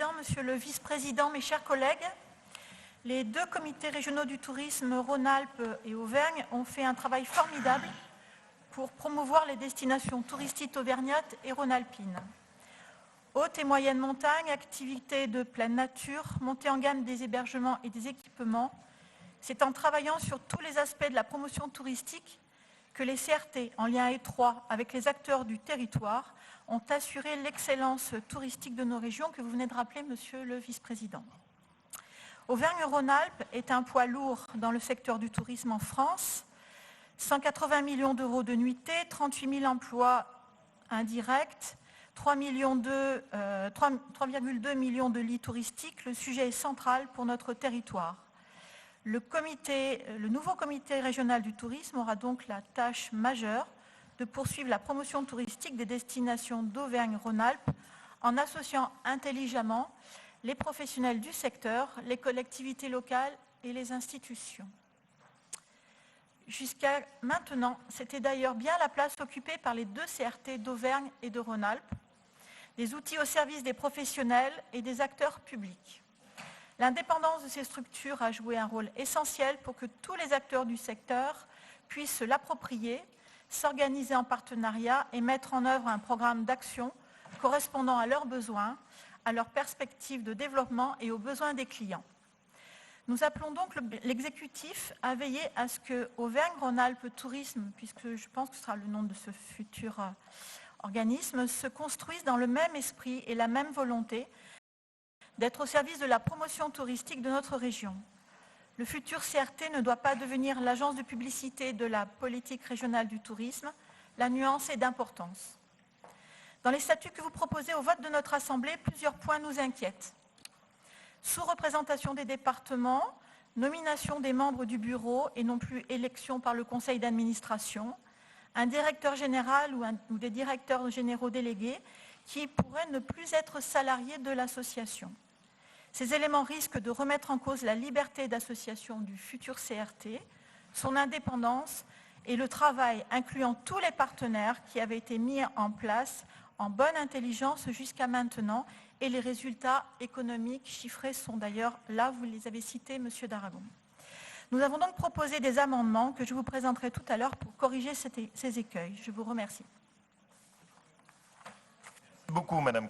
Président, Monsieur le Vice-président, mes chers collègues, les deux comités régionaux du tourisme Rhône-Alpes et Auvergne ont fait un travail formidable pour promouvoir les destinations touristiques auvergnates et rhône-alpines. Haute et moyenne montagne, activités de pleine nature, montée en gamme des hébergements et des équipements, c'est en travaillant sur tous les aspects de la promotion touristique que les CRT, en lien étroit avec les acteurs du territoire, ont assuré l'excellence touristique de nos régions que vous venez de rappeler, Monsieur le Vice-président. Auvergne-Rhône-Alpes est un poids lourd dans le secteur du tourisme en France. 180 millions d'euros de nuitées, 38 000 emplois indirects, 3,2 millions de lits touristiques. Le sujet est central pour notre territoire. Le nouveau comité régional du tourisme aura donc la tâche majeure de poursuivre la promotion touristique des destinations d'Auvergne-Rhône-Alpes en associant intelligemment les professionnels du secteur, les collectivités locales et les institutions. Jusqu'à maintenant, c'était d'ailleurs bien la place occupée par les deux CRT d'Auvergne et de Rhône-Alpes, des outils au service des professionnels et des acteurs publics. L'indépendance de ces structures a joué un rôle essentiel pour que tous les acteurs du secteur puissent se l'approprier, s'organiser en partenariat et mettre en œuvre un programme d'action correspondant à leurs besoins, à leurs perspectives de développement et aux besoins des clients. Nous appelons donc l'exécutif à veiller à ce que Auvergne-Rhône-Alpes Tourisme, puisque je pense que ce sera le nom de ce futur organisme, se construise dans le même esprit et la même volonté d'être au service de la promotion touristique de notre région. Le futur CRT ne doit pas devenir l'agence de publicité de la politique régionale du tourisme. La nuance est d'importance. Dans les statuts que vous proposez au vote de notre Assemblée, plusieurs points nous inquiètent. Sous-représentation des départements, nomination des membres du bureau et non plus élection par le conseil d'administration, un directeur général ou des directeurs généraux délégués qui pourraient ne plus être salariés de l'association. Ces éléments risquent de remettre en cause la liberté d'association du futur CRT, son indépendance et le travail incluant tous les partenaires qui avaient été mis en place en bonne intelligence jusqu'à maintenant, et les résultats économiques chiffrés sont d'ailleurs là, vous les avez cités, Monsieur d'Aragon. Nous avons donc proposé des amendements que je vous présenterai tout à l'heure pour corriger ces écueils. Je vous remercie. Merci beaucoup, Madame.